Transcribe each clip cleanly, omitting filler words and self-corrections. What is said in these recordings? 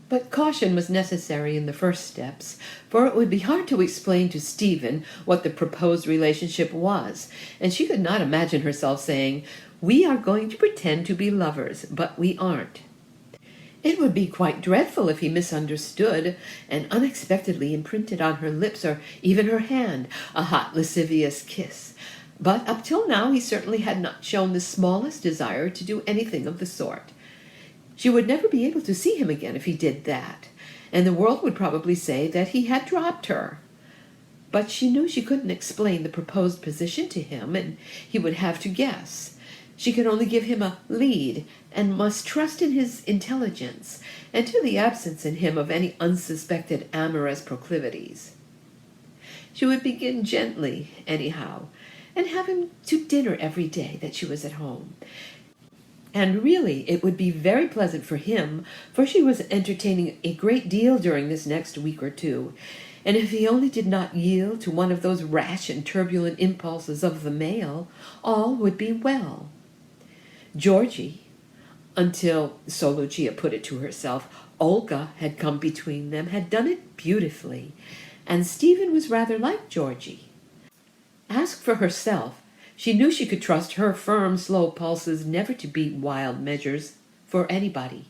But caution was necessary in the first steps, for it would be hard to explain to Stephen what the proposed relationship was, and she could not imagine herself saying, "We are going to pretend to be lovers, but we aren't." It would be quite dreadful if he misunderstood and unexpectedly imprinted on her lips or even her hand a hot, lascivious kiss. But up till now he certainly had not shown the smallest desire to do anything of the sort. She would never be able to see him again if he did that, and the world would probably say that he had dropped her. But she knew she couldn't explain the proposed position to him, and he would have to guess. She could only give him a lead, and must trust in his intelligence, and to the absence in him of any unsuspected amorous proclivities. She would begin gently, anyhow, and have him to dinner every day that she was at home. And really, it would be very pleasant for him, for she was entertaining a great deal during this next week or two, and if he only did not yield to one of those rash and turbulent impulses of the male, all would be well. Georgie, until, so Lucia put it to herself, Olga had come between them, had done it beautifully, and Stephen was rather like Georgie. As for herself, she knew she could trust her firm, slow pulses never to beat wild measures for anybody.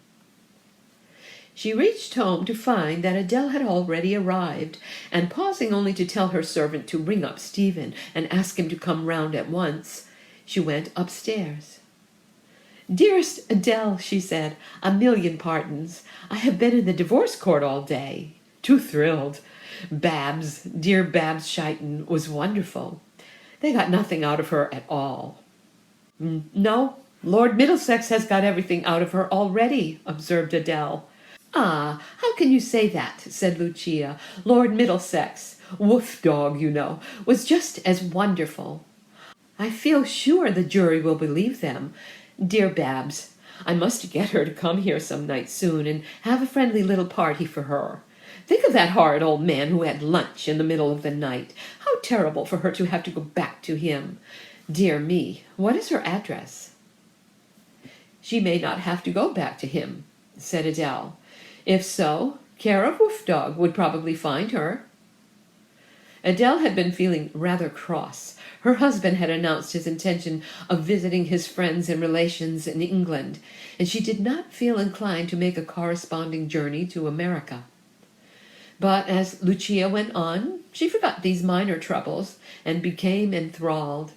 She reached home to find that Adele had already arrived, and pausing only to tell her servant to ring up Stephen and ask him to come round at once, she went upstairs. "Dearest Adele," she said, "a million pardons. I have been in the divorce court all day. Too thrilled. Babs, dear Babs Shighton, was wonderful. They got nothing out of her at all." "No, Lord Middlesex has got everything out of her already," observed Adele. "Ah, how can you say that?" said Lucia. "Lord Middlesex, Wolf Dog, you know, was just as wonderful. I feel sure the jury will believe them. Dear Babs, I must get her to come here some night soon and have a friendly little party for her. Think of that horrid old man who had lunch in the middle of the night. How terrible for her to have to go back to him. Dear me, what is her address?" "She may not have to go back to him," said Adele. "If so, care of Wolf Dog would probably find her." Adele had been feeling rather cross. Her husband had announced his intention of visiting his friends and relations in England, and she did not feel inclined to make a corresponding journey to America. But as Lucia went on, she forgot these minor troubles and became enthralled.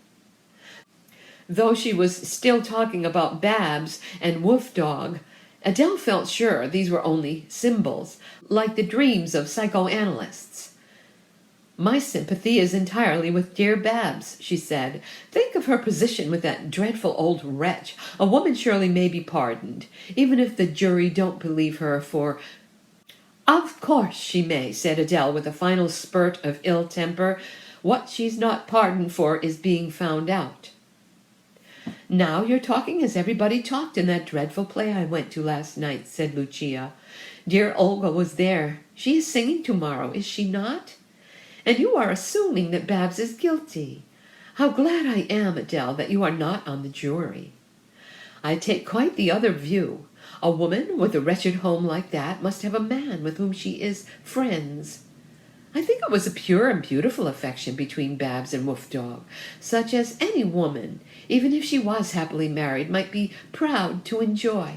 Though she was still talking about Babs and Wolf Dog, Adele felt sure these were only symbols, like the dreams of psychoanalysts. "My sympathy is entirely with dear Babs," she said. "Think of her position with that dreadful old wretch. A woman surely may be pardoned, even if the jury don't believe her for—" "Of course she may," said Adele with a final spurt of ill temper. "What she's not pardoned for is being found out." "Now you're talking as everybody talked in that dreadful play I went to last night," said Lucia. "Dear Olga was there. She is singing tomorrow, is she not? And you are assuming that Babs is guilty. How glad I am, Adele, that you are not on the jury. I take quite the other view. A woman with a wretched home like that must have a man with whom she is friends. I think it was a pure and beautiful affection between Babs and Wolf Dog, such as any woman, even if she was happily married, might be proud to enjoy.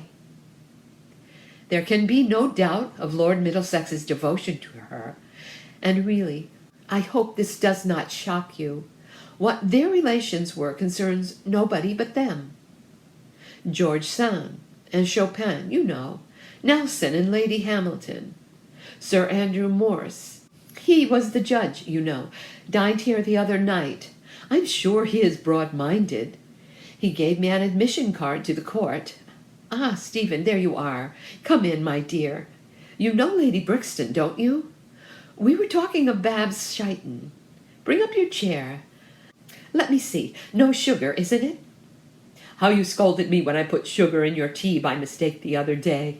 There can be no doubt of Lord Middlesex's devotion to her, and really, I hope this does not shock you. What their relations were concerns nobody but them. George Sand and Chopin, you know, Nelson and Lady Hamilton, Sir Andrew Morse. He was the judge, you know, dined here the other night. I'm sure he is broad-minded. He gave me an admission card to the court. Ah, Stephen, there you are. Come in, my dear. You know Lady Brixton, don't you? We were talking of Babs Shighton. Bring up your chair. Let me see. No sugar, isn't it? How you scolded me when I put sugar in your tea by mistake the other day.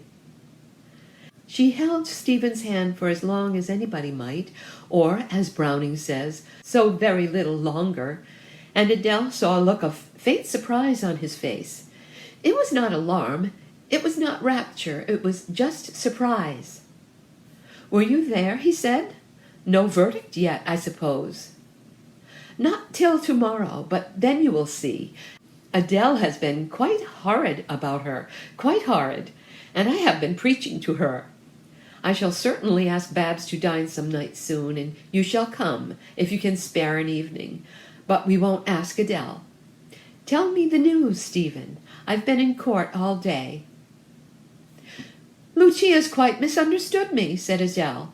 She held Stephen's hand for as long as anybody might, or, as Browning says, so very little longer, and Adele saw a look of faint surprise on his face. It was not alarm, It was not rapture, it was just surprise. "Were you there?" he said. "No verdict yet, I suppose." "Not till tomorrow, but then you will see. Adele has been quite horrid about her, quite horrid, and I have been preaching to her. I shall certainly ask Babs to dine some night soon, and you shall come, if you can spare an evening. But we won't ask Adele. Tell me the news, Stephen. I've been in court all day." "Lucia's quite misunderstood me," said Adele.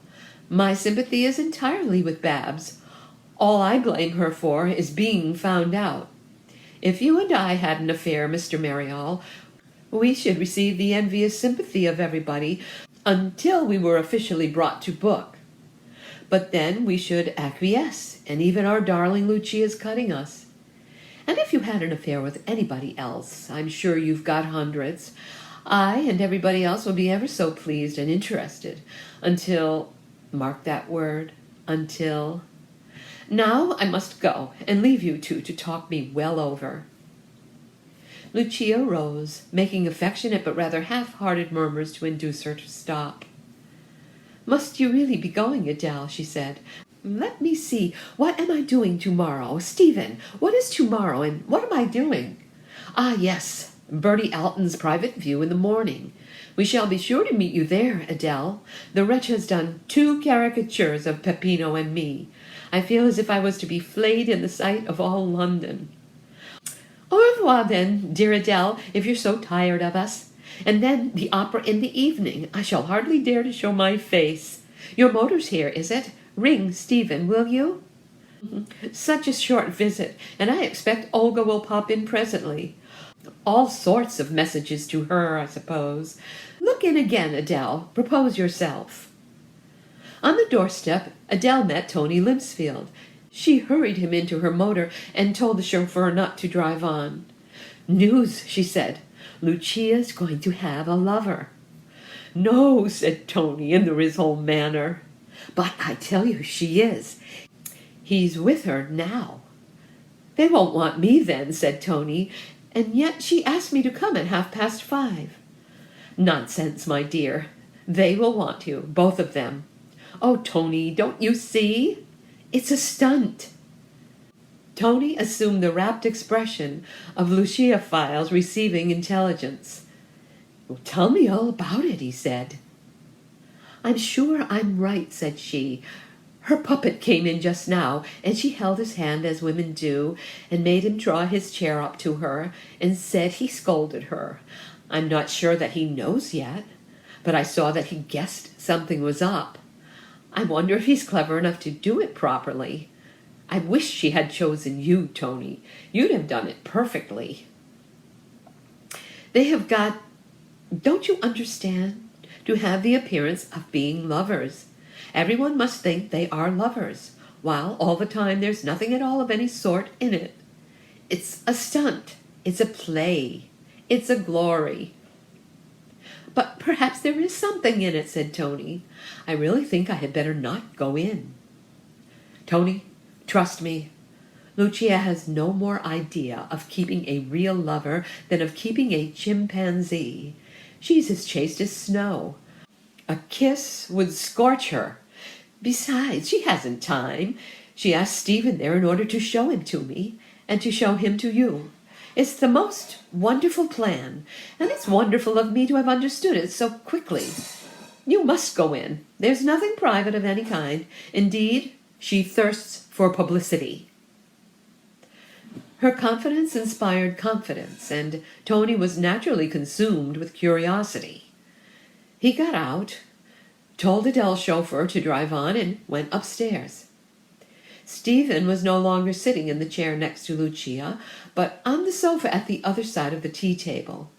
"My sympathy is entirely with Babs. All I blame her for is being found out. If you and I had an affair, Mr. Mariol, we should receive the envious sympathy of everybody until we were officially brought to book. But then we should acquiesce, and even our darling Lucia's cutting us. And if you had an affair with anybody else, I'm sure you've got hundreds, I and everybody else will be ever so pleased and interested, until, mark that word, until. Now I must go, and leave you two to talk me well over." Lucia rose, making affectionate but rather half-hearted murmurs to induce her to stop. "Must you really be going, Adele?" she said. "Let me see, what am I doing tomorrow? Stephen, what is tomorrow, and what am I doing? Ah, yes, Bertie Alton's private view in the morning. We shall be sure to meet you there, Adele. The wretch has done 2 caricatures of Peppino and me. I feel as if I was to be flayed in the sight of all London." "Au revoir, then, dear Adele, if you're so tired of us. And then the opera in the evening. I shall hardly dare to show my face. Your motor's here, is it? Ring, Stephen, will you?" "Such a short visit, and I expect Olga will pop in presently. All sorts of messages to her, I suppose. Look in again, Adele. Propose yourself." On the doorstep, Adele met Tony Limsfield. She hurried him into her motor and told the chauffeur not to drive on. "News," she said. "Lucia's going to have a lover." "No," said Tony in the Risholm manner. "But I tell you she is. He's with her now." "They won't want me then," said Tony. "And yet she asked me to come at 5:30. "Nonsense, my dear. They will want you, both of them. Oh, Tony, don't you see? It's a stunt." Tony assumed the rapt expression of Lucia files receiving intelligence. "Well, tell me all about it," he said. "I'm sure I'm right," said she. "Her puppet came in just now, and she held his hand as women do, and made him draw his chair up to her, and said he scolded her. I'm not sure that he knows yet, but I saw that he guessed something was up. I wonder if he's clever enough to do it properly. I wish she had chosen you, Tony. You'd have done it perfectly. They have got, don't you understand, to have the appearance of being lovers. Everyone must think they are lovers, while all the time there's nothing at all of any sort in it. It's a stunt. It's a play. It's a glory." "But perhaps there is something in it," said Tony. "I really think I had better not go in." "Tony, trust me. Lucia has no more idea of keeping a real lover than of keeping a chimpanzee. She's as chaste as snow. A kiss would scorch her. Besides, she hasn't time. She asked Stephen there in order to show him to me, and to show him to you. It's the most wonderful plan, and it's wonderful of me to have understood it so quickly. You must go in. There's nothing private of any kind. Indeed, she thirsts for publicity." Her confidence inspired confidence, and Tony was naturally consumed with curiosity. He got out, told Adele's chauffeur to drive on, and went upstairs. Stephen was no longer sitting in the chair next to Lucia, but on the sofa at the other side of the tea-table.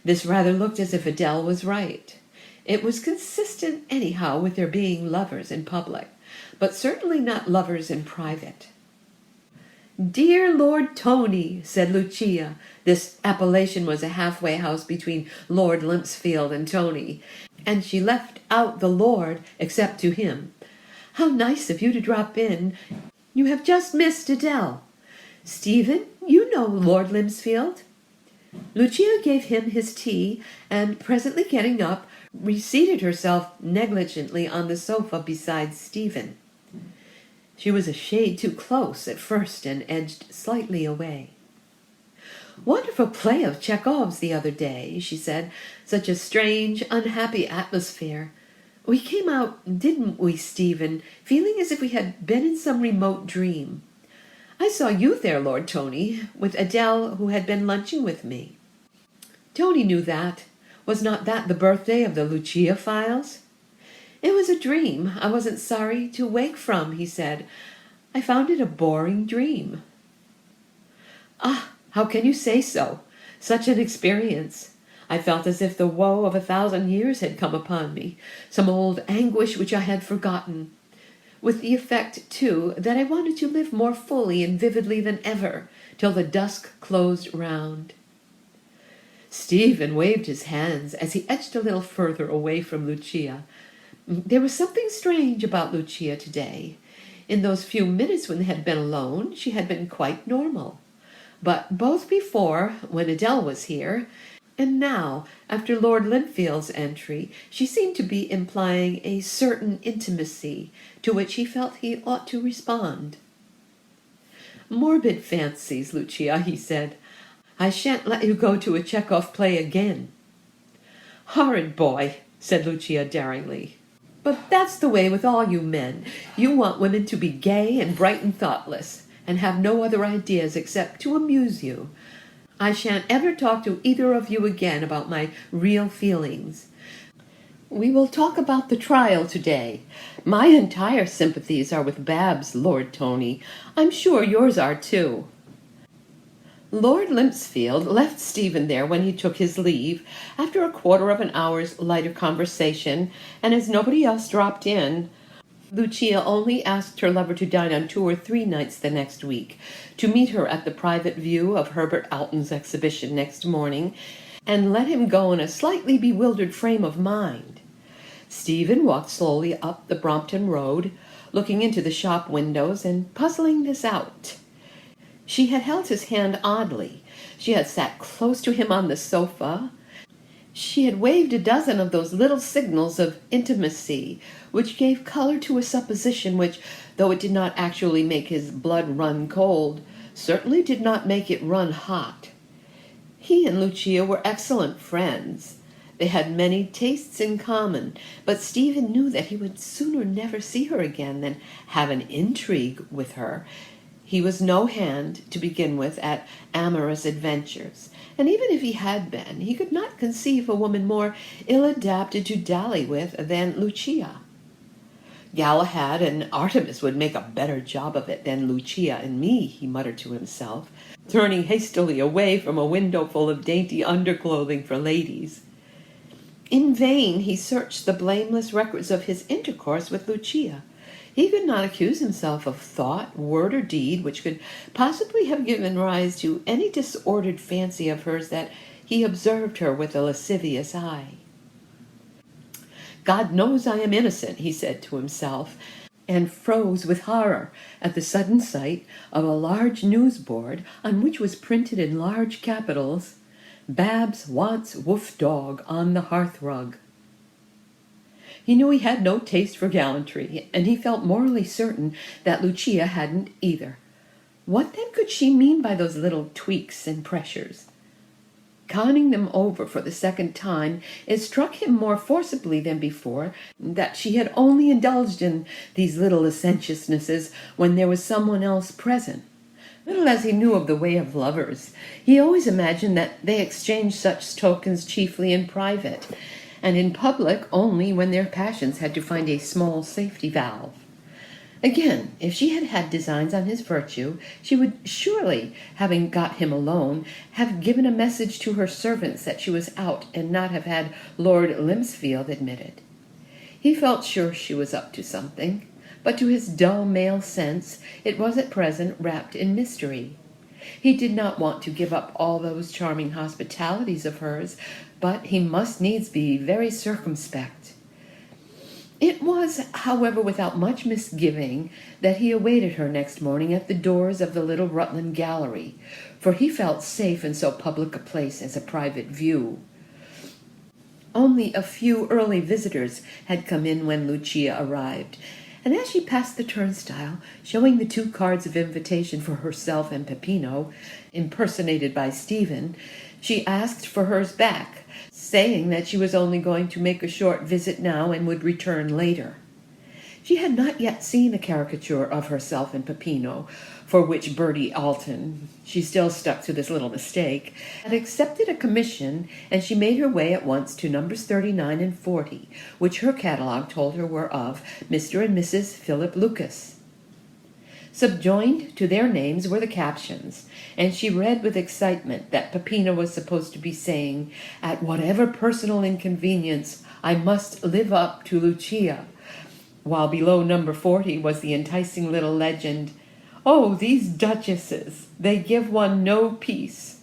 This rather looked as if Adele was right. It was consistent anyhow with their being lovers in public, but certainly not lovers in private. "Dear Lord Tony," said Lucia. This appellation was a halfway house between Lord Limpsfield and Tony, and she left out the Lord except to him. "How nice of you to drop in. You have just missed Adele. Stephen, you know Lord Limpsfield?" Lucia gave him his tea, and presently getting up, reseated herself negligently on the sofa beside Stephen. She was a shade too close at first and edged slightly away. "Wonderful play of Chekhov's the other day," she said. "Such a strange, unhappy atmosphere. We came out, didn't we, Stephen, feeling as if we had been in some remote dream. I saw you there, Lord Tony, with Adele, who had been lunching with me." Tony knew that. Was not that the birthday of the Luchia files? "It was a dream I wasn't sorry to wake from," he said. "I found it a boring dream." "Ah, how can you say so? Such an experience. I felt as if the woe of 1,000 years had come upon me, some old anguish which I had forgotten, with the effect, too, that I wanted to live more fully and vividly than ever, till the dusk closed round." Stephen waved his hands as he edged a little further away from Lucia. There was something strange about Lucia today. In those few minutes when they had been alone, she had been quite normal. But both before, when Adele was here, and now, after Lord Linfield's entry, she seemed to be implying a certain intimacy to which he felt he ought to respond. "Morbid fancies, Lucia," he said. "I shan't let you go to a Chekhov play again." "Horrid boy," said Lucia daringly. "But that's the way with all you men. You want women to be gay and bright and thoughtless, and have no other ideas except to amuse you. I shan't ever talk to either of you again about my real feelings. We will talk about the trial today. My entire sympathies are with Babs, Lord Tony. I'm sure yours are too." Lord Limpsfield left Stephen there when he took his leave, after a quarter of an hour's lighter conversation, and as nobody else dropped in, Lucia only asked her lover to dine on 2 or 3 nights the next week, to meet her at the private view of Herbert Alton's exhibition next morning, and let him go in a slightly bewildered frame of mind. Stephen walked slowly up the Brompton Road, looking into the shop windows and puzzling this out. She had held his hand oddly. She had sat close to him on the sofa. She had waved a dozen of those little signals of intimacy, which gave color to a supposition which, though it did not actually make his blood run cold, certainly did not make it run hot. He and Lucia were excellent friends. They had many tastes in common, but Stephen knew that he would sooner never see her again than have an intrigue with her. He was no hand, to begin with, at amorous adventures, and even if he had been, he could not conceive a woman more ill-adapted to dally with than Lucia. Galahad and Artemis would make a better job of it than Lucia and me, he muttered to himself, turning hastily away from a window full of dainty underclothing for ladies. In vain he searched the blameless records of his intercourse with Lucia. He could not accuse himself of thought, word, or deed which could possibly have given rise to any disordered fancy of hers that he observed her with a lascivious eye. "God knows I am innocent," he said to himself, and froze with horror at the sudden sight of a large newsboard on which was printed in large capitals, "Babs wants Woof Dog on the hearthrug." He knew he had no taste for gallantry, and he felt morally certain that Lucia hadn't either. What then could she mean by those little tweaks and pressures? Conning them over for the second time, it struck him more forcibly than before that she had only indulged in these little licentiousnesses when there was someone else present. Little as he knew of the way of lovers, he always imagined that they exchanged such tokens chiefly in private, and in public only when their passions had to find a small safety valve. Again, if she had had designs on his virtue, she would surely, having got him alone, have given a message to her servants that she was out, and not have had Lord Limpsfield admitted. He felt sure she was up to something, but to his dull male sense it was at present wrapped in mystery. He did not want to give up all those charming hospitalities of hers, but he must needs be very circumspect. It was, however, without much misgiving that he awaited her next morning at the doors of the little Rutland Gallery, for he felt safe in so public a place as a private view. Only a few early visitors had come in when Lucia arrived, and as she passed the turnstile, showing the 2 cards of invitation for herself and Peppino, impersonated by Stephen, she asked for hers back, saying that she was only going to make a short visit now and would return later. She had not yet seen a caricature of herself and Peppino, for which Bertie Alton, she still stuck to this little mistake, had accepted a commission, and she made her way at once to numbers 39 and 40, which her catalogue told her were of Mr. and Mrs. Philip Lucas. Subjoined to their names were the captions, and she read with excitement that Peppino was supposed to be saying, "At whatever personal inconvenience, I must live up to Lucia," while below number 40 was the enticing little legend, "Oh, these duchesses, they give one no peace."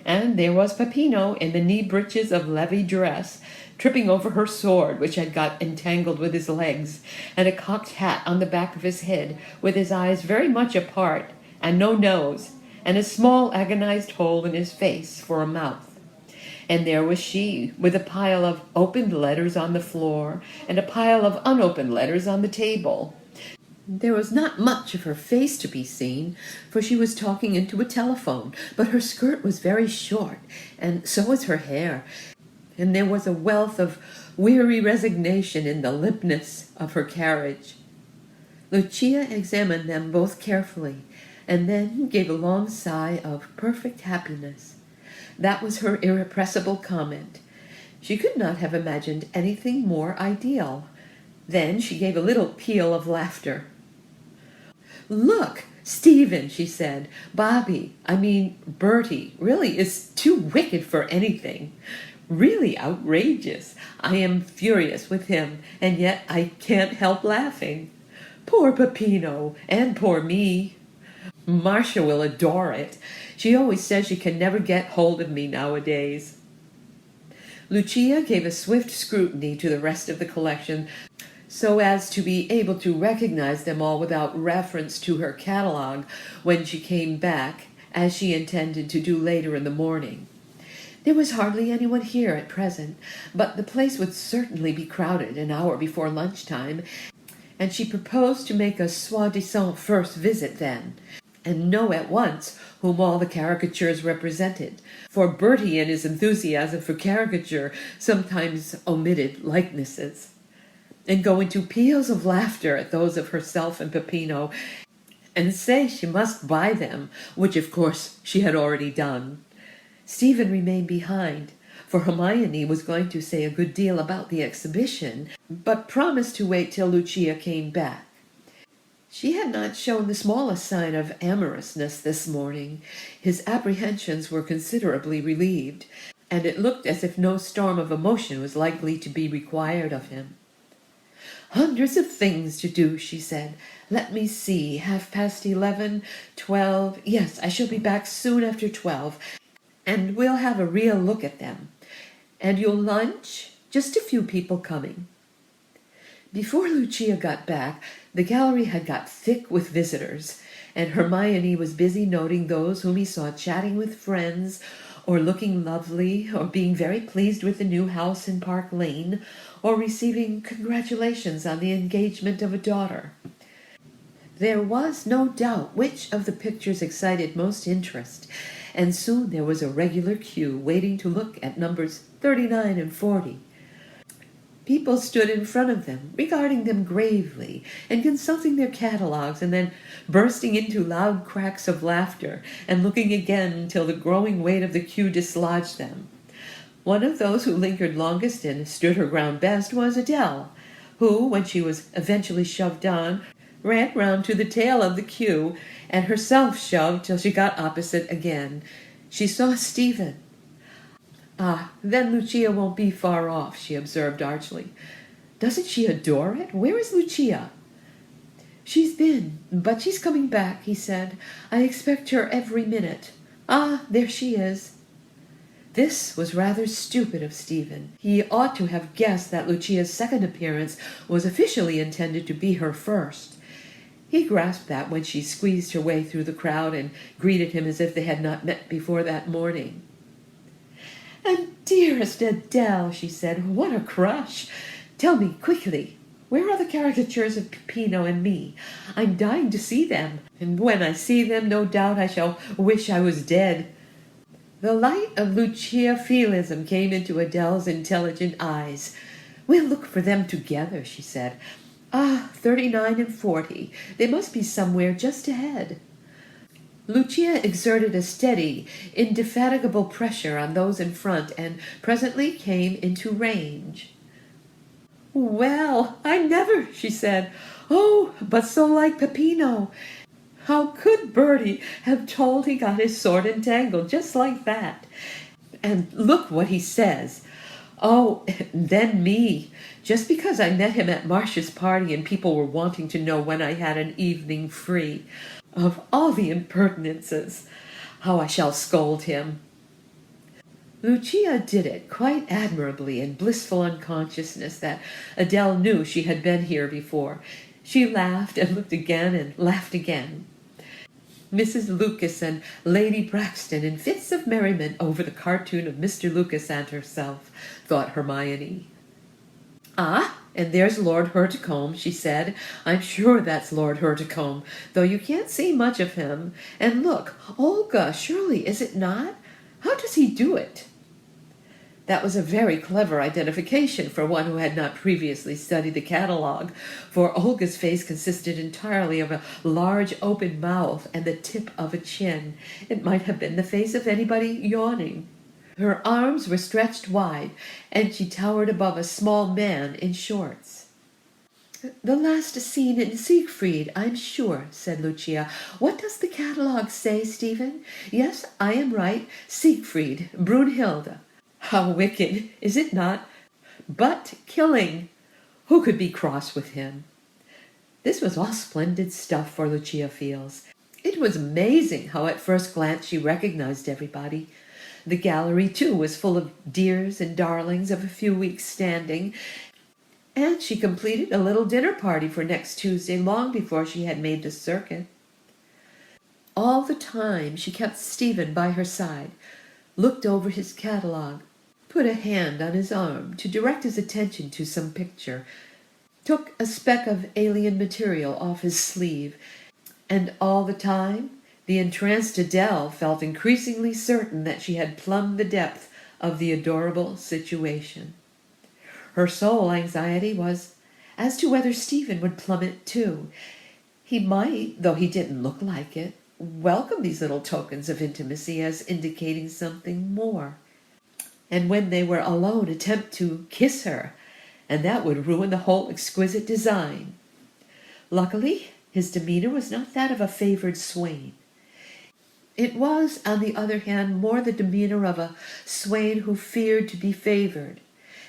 And there was Peppino in the knee breeches of levee dress, tripping over her sword, which had got entangled with his legs, and a cocked hat on the back of his head, with his eyes very much apart, and no nose, and a small agonized hole in his face for a mouth. And there was she, with a pile of opened letters on the floor, and a pile of unopened letters on the table. There was not much of her face to be seen, for she was talking into a telephone, but her skirt was very short, and so was her hair, and there was a wealth of weary resignation in the limpness of her carriage. Lucia examined them both carefully, and then gave a long sigh of perfect happiness. That was her irrepressible comment. She could not have imagined anything more ideal. Then she gave a little peal of laughter. "Look, Stephen," she said, Bertie, really is too wicked for anything. Really outrageous. I am furious with him, and yet I can't help laughing. Poor Peppino, and poor me. Marcia will adore it. She always says she can never get hold of me nowadays." Lucia gave a swift scrutiny to the rest of the collection, so as to be able to recognize them all without reference to her catalogue when she came back, as she intended to do later in the morning. There was hardly anyone here at present, but the place would certainly be crowded an hour before lunchtime, and she proposed to make a soi-disant first visit then, and know at once whom all the caricatures represented, for Bertie in his enthusiasm for caricature sometimes omitted likenesses, and go into peals of laughter at those of herself and Peppino, and say she must buy them, which of course she had already done. Stephen remained behind, for Hermione was going to say a good deal about the exhibition, but promised to wait till Lucia came back. She had not shown the smallest sign of amorousness this morning. His apprehensions were considerably relieved, and it looked as if no storm of emotion was likely to be required of him. "Hundreds of things to do," she said. "Let me see, 11:30, 12. Yes, I shall be back soon after 12, and we'll have a real look at them. And you'll lunch? Just a few people coming." Before Lucia got back, the gallery had got thick with visitors, and Hermione was busy noting those whom he saw chatting with friends, or looking lovely, or being very pleased with the new house in Park Lane, or receiving congratulations on the engagement of a daughter. There was no doubt which of the pictures excited most interest, and soon there was a regular queue waiting to look at numbers 39 and 40. People stood in front of them, regarding them gravely, and consulting their catalogues, and then bursting into loud cracks of laughter, and looking again till the growing weight of the queue dislodged them. One of those who lingered longest and stood her ground best was Adele, who, when she was eventually shoved on, ran round to the tail of the queue, and herself shoved till she got opposite again. She saw Stephen. "Ah, then Lucia won't be far off," she observed archly. "Doesn't she adore it? Where is Lucia?" "She's been, but she's coming back," he said. "I expect her every minute. Ah, there she is." This was rather stupid of Stephen. He ought to have guessed that Lucia's second appearance was officially intended to be her first. He grasped that when she squeezed her way through the crowd and greeted him as if they had not met before that morning. "And dearest Adele," she said, "what a crush! Tell me quickly, where are the caricatures of Peppino and me? I'm dying to see them, and when I see them, no doubt I shall wish I was dead." The light of Luchia-Feelism came into Adele's intelligent eyes. "We'll look for them together," she said. "Ah, 39 and 40. They must be somewhere just ahead." Lucia exerted a steady, indefatigable pressure on those in front and presently came into range. "Well, I never," she said. "Oh, but so like Peppino. How could Bertie have told he got his sword entangled just like that? And look what he says. Oh, then me. Just because I met him at Marcia's party and people were wanting to know when I had an evening free. Of all the impertinences, how I shall scold him." Lucia did it quite admirably in blissful unconsciousness that Adele knew she had been here before. She laughed and looked again and laughed again. Mrs. Lucas and Lady Braxton in fits of merriment over the cartoon of Mr. Lucas and herself, thought Hermione. "Ah, and there's Lord Hurtacombe," she said. "I'm sure that's Lord Hurtacombe, though you can't see much of him. And look, Olga, surely, is it not? How does he do it?" That was a very clever identification for one who had not previously studied the catalogue, for Olga's face consisted entirely of a large open mouth and the tip of a chin. It might have been the face of anybody yawning. Her arms were stretched wide, and she towered above a small man in shorts. "The last scene in Siegfried, I'm sure," said Lucia. "What does the catalogue say, Stephen? Yes, I am right. Siegfried, Brunhilde. How wicked, is it not? But killing. Who could be cross with him?" This was all splendid stuff for Lucia Feels. It was amazing how at first glance she recognized everybody. The gallery, too, was full of dears and darlings of a few weeks' standing, and she completed a little dinner party for next Tuesday long before she had made the circuit. All the time she kept Stephen by her side, looked over his catalogue, put a hand on his arm to direct his attention to some picture, took a speck of alien material off his sleeve, and all the time the entranced Adele felt increasingly certain that she had plumbed the depth of the adorable situation. Her sole anxiety was as to whether Stephen would plumb it too. He might, though he didn't look like it, welcome these little tokens of intimacy as indicating something more, and when they were alone attempt to kiss her, and that would ruin the whole exquisite design. Luckily, his demeanor was not that of a favored swain. It was, on the other hand, more the demeanor of a swain who feared to be favored,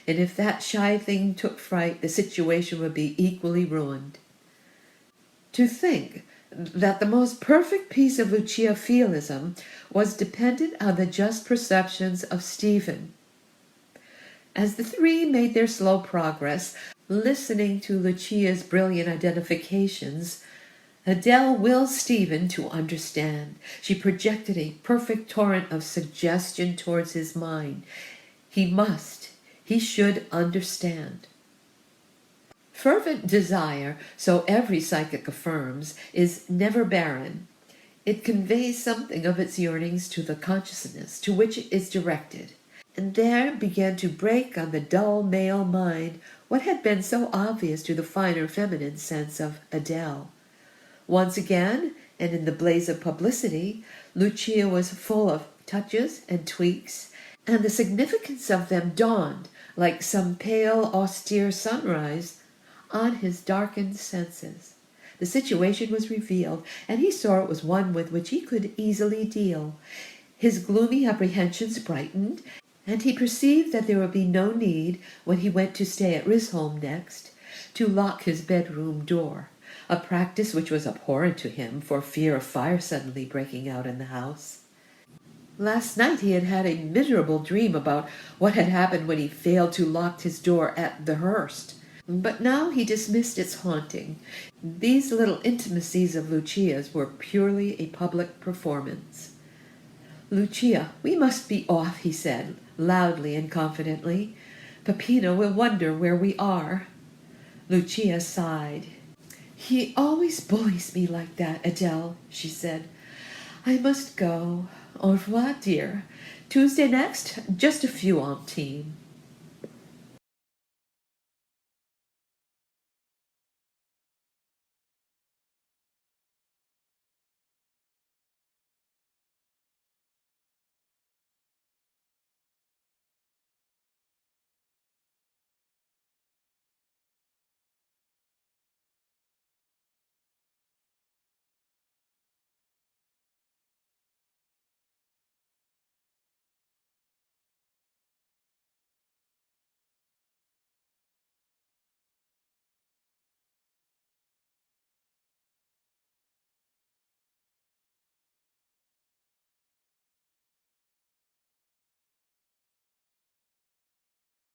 and if that shy thing took fright, the situation would be equally ruined. To think that the most perfect piece of Luchia-Feelism was dependent on the just perceptions of Stephen. As the three made their slow progress, listening to Lucia's brilliant identifications, Adele willed Stephen to understand. She projected a perfect torrent of suggestion towards his mind. He should understand. Fervent desire, so every psychic affirms, is never barren. It conveys something of its yearnings to the consciousness to which it is directed, and there began to break on the dull male mind what had been so obvious to the finer feminine sense of Adele. Once again, and in the blaze of publicity, Lucia was full of touches and tweaks, and the significance of them dawned, like some pale, austere sunrise, on his darkened senses. The situation was revealed, and he saw it was one with which he could easily deal. His gloomy apprehensions brightened, and he perceived that there would be no need, when he went to stay at Risholme next, to lock his bedroom door, a practice which was abhorrent to him for fear of fire suddenly breaking out in the house. Last night he had had a miserable dream about what had happened when he failed to lock his door at the Hurst. But now he dismissed its haunting. These little intimacies of Lucia's were purely a public performance. "Lucia, we must be off," he said, loudly and confidently. "Peppino will wonder where we are." Lucia sighed. "He always bullies me like that, Adele," she said. "I must go. Au revoir, dear. Tuesday next? Just a few, Auntie."